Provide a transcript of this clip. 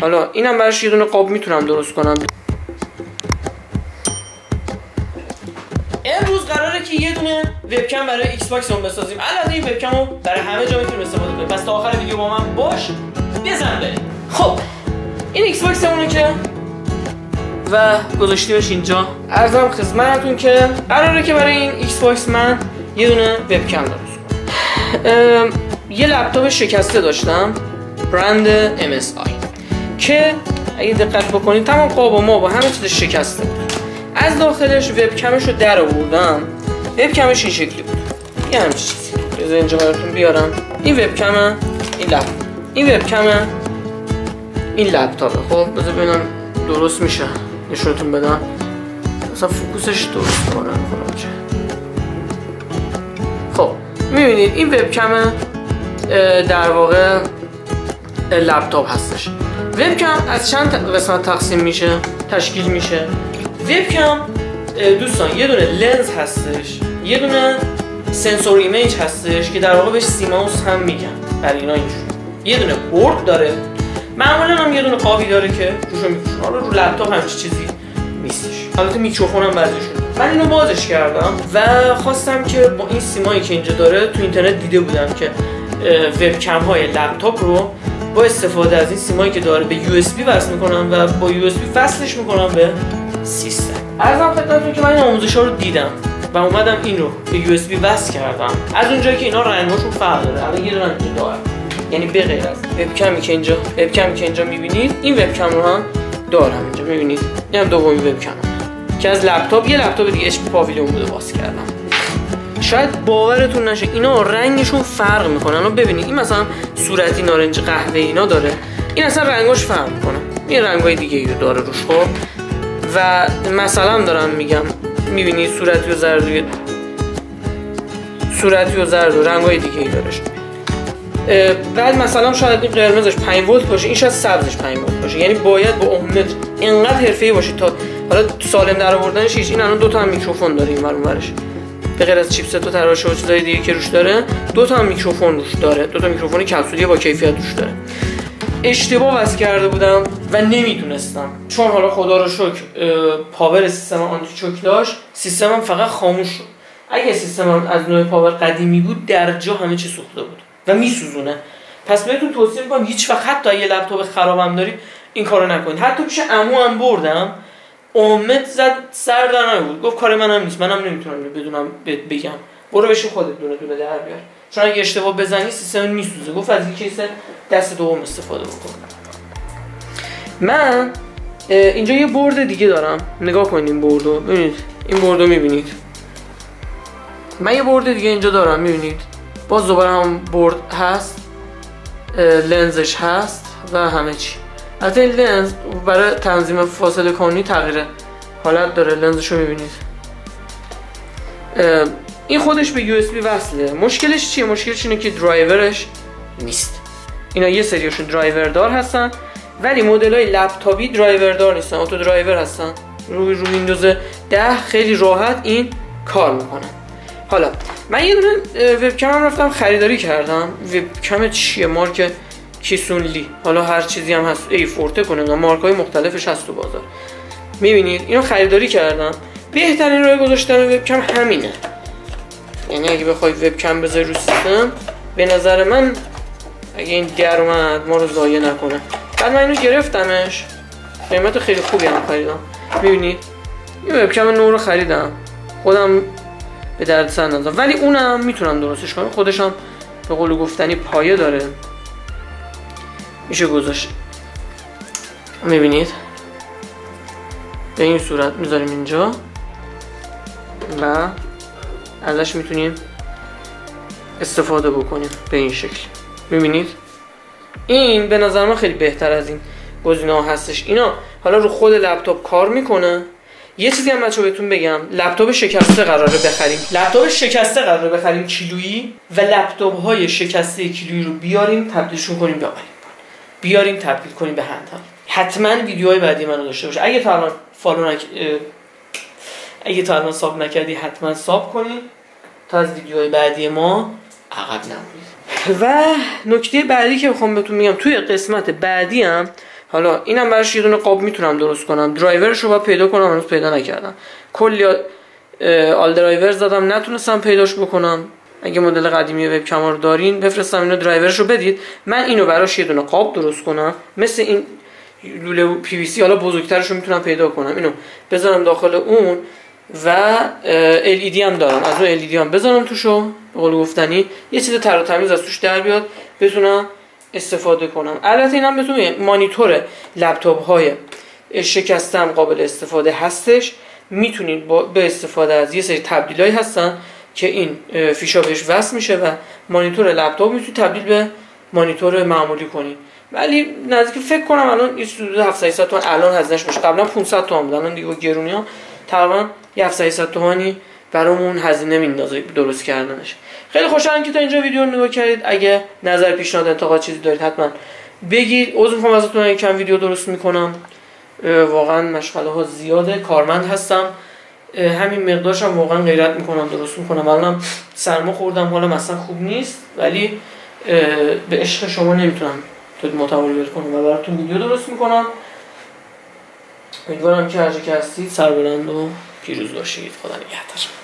حالا اینم براش یه دونه قاب میتونم درست کنم. امروز قراره که یه دونه وبکم برای ایکس باکس اون بسازیم. الان این وبکم رو برای همه جا میتونیم استفاده کنیم. پس تا آخر ویدیو با من باش، بزن بریم. خب این ایکس باکس اونه که و گذاشتیمش اینجا. عرضم خدمتتون که قراره که برای این ایکس باکس من یه دونه وبکم درست کنم. یه لپتاپ شکسته داشتم برند MSI که اگه دقت بکنید تمام قاب و ماب و همه چیز شکسته بود. از داخلش وبکمش رو در آوردم. وبکمش این شکلی بود، یه همچین چیزی. بذار اینجا براتون بیارم. این وبکمه، این وبکمه، این لپتاپه. خب بذار ببینم درست میشه نشونتون بدم. مثلا فوکوسش درست کنم. خب میبینید این وبکمه در واقع لپتاپ هستش. وبکم از چند قسمت تشکیل میشه. وبکم دوستان یه دونه لنز هستش، یه دونه سنسور ایمیج هستش که در واقع بهش سیماوس هم میگن. برای اینا اینجوری یه دونه بورد داره، معمولا هم یه دونه قابی داره که روشو میکشن. حالا رو لپتاپ همچین چیزی نیستش. البته میکروفون هم بعضیشون. من اینو بازش کردم و خواستم که با این سیمایی که اینجا داره، تو اینترنت دیده بودم که وبکم های لپتاپ رو با استفاده از این سیمایی که داره به USB وصل میکنم و با USB وصلش میکنم به سیستم. عرضم خدمتتون که من این آموزش‌ها رو دیدم و اومدم این رو به USB وصل کردم. از اونجایی که اینا رنگاشون فرق داره، الان یه دونه اینجا داره، یعنی به غیر از وبکمی که اینجا می‌بینید، این وبکم رو هم دارم اینجا می‌بینید. اینم دومین وبکم که از لپتاپ، یه لپتاپ دیگه HP پاویلیون بوده باز کردم. شاید باورتون نشه اینا رنگشون فرق میکنن. الان ببینید این مثلا صورتی نارنجی قهوه‌ای اینا داره، این اصلا رنگاش فرق میکنه. این رنگای دیگه ای داره روش. خب و مثلا دارم میگم، میبینید صورتی و زرد و رنگای دیگه ای دارش. بعد مثلا شاید این قرمزش 5 ولت باشه، این شاید سبزش 5 ولت باشه. یعنی باید با اومدر اینقدر حرفه‌ای باشید تا حالا سالم در آوردنش. این الان 2 تا هم میکروفون داره این ورش، به غیر از چیپست و تراشه و چیزای دیگه که روش داره، 2 تا هم میکروفون روش داره. 2 تا میکروفون کپسولی با کیفیت روش داره. اشتباه وصل کرده بودم و نمیتونستم، چون حالا خدا رو شکر پاور سیستم آنتی چوک داشت. سیستمم فقط خاموش شد. اگه سیستمم از نوع پاور قدیمی بود، در جا همه چی سوخته بود و میسوزونه. پس بهتون توصیه میکنم هیچ وقت حتی یه لپتاپ خرابم دارید این کارو نکنید. حتی پیش عمو هم بردم، امید زد سر در نبود، گفت کار منم نیست، منم نمیتونم بدونم بگم، برو بشی خودت دونه در بیار، چون اگه اشتباه بزنی سیستم میسوزه. گفت از این کیس دست دوم استفاده بکن. من اینجا یه بورد دیگه دارم، نگاه کنید این بوردو، ببینید این بوردو میبینید. من یه بورد دیگه اینجا دارم، میبینید باز دوباره هم بورد هست، لنزش هست و همه چی. البته این لنز برای تنظیم فاصله کانی تغییر حالت داره. لنزشو میبینید، این خودش به USB وصله. مشکلش چیه؟ مشکلش اینه که درایورش نیست. اینا یه سریاشون درایور دار هستن ولی مدل‌های لپتاپی درایور دار نیستن، اتو درایور هستن. روی ویندوز 10 خیلی راحت این کار میکنه. حالا من یه دونه وبکم رفتم خریداری کردم. وبکم چیه؟ مارک کیسون لی، حالا هر چیزی هم هست، ای فورته کنه، مارک‌های مختلفش هست تو بازار. میبینید اینو خریداری کردم. بهترین راه گذاشتن وبکم همینه. یعنی اگه بخوای وبکم بذاری رو سیستم، به نظر من اگه این در اومد ما رو ضایع نکنه. بعد من اینو گرفتمش، قیمت خیلی خوبی هم خریدم. میبینید این وبکم نو رو خریدم، خودم به درد سر نزدم، ولی اونم میتونم درستش کنم. خودش هم به قول گفتنی پایه داره، میشه گذاشت. میبینید به این صورت میذاریم اینجا و ازش میتونیم استفاده بکنیم به این شکل. میبینید این به نظر من خیلی بهتر از این گزینه‌ها هستش. اینا حالا رو خود لپتاپ کار میکنه. یه چیزی هم بچه‌ها بهتون بگم، لپتاپ شکسته قراره بخریم. لپتاپ شکسته قراره بخریم کیلویی و لپتاپ‌های شکسته کیلویی رو بیاریم تبدیلشون کنیم به آیفون. بیاریم تبدیل کنیم به هندهل. حتما ویدیوهای بعدی منو داشته باش. اگه تا الان ساب نکردی حتما ساب کنید تا از ویدیوهای بعدی ما عقب نمونید. و نکته بعدی که میخوام بهتون میگم، توی قسمت بعدی هم حالا اینم براش یه دونه قاب میتونم درست کنم. درایورش رو باید پیدا کنم، هنوز پیدا نکردم. کلی آل درایور زدم نتونستم پیداش بکنم. اگه مدل قدیمی وب کم رو دارین بفرستم اینو درایورش رو بدید، من اینو براش یه دونه قاب درست کنم مثل این لوله پی وی سی، حالا بزرگترش رو میتونم پیدا کنم، اینو بذارم داخل اون و LED هم دارم، از اون LED هم بذارم توشو، به قول گفتنی یه چیز تر و تمیز از توش در بیاد بتونم استفاده کنم. البته اینم بتونم مانیتور لپتاپ های شکستم قابل استفاده هستش، میتونید به استفاده از یه سری تبدیلایی هستن که این فیشا بهش وصل میشه و مانیتور لپتاپ میتونید تبدیل به مانیتور معمولی کنید. ولی نزدیک فکر کنم الان یه حدود 700 تومن الان هزینه‌اش میشه، قبلا 500 تومن بود، الان دیگه گرونی‌ها تقریبا 700 تومانی برامون هزینه میندازه درست کردنش. خیلی خوشحالم که تا اینجا ویدیو رو نگاه کردید. اگه نظر، پیشنهاد، انتقاد چیزی دارید حتما بگید. عذر میخوام ازتون یکم ویدیو درست میکنم، واقعا مشغله ها زیاده، کارمند هستم، همین مقدارش هم واقعا غیرت میکنم درست میکنم. الانم سرما خوردم، حالم اصلا خوب نیست، ولی به عشق شما نمیتونم متحول کنم و براتون ویدیو درست میکنم. امیدوارم که هر جا که هستید سربلند و پیروز باشید. خدا نگهدار.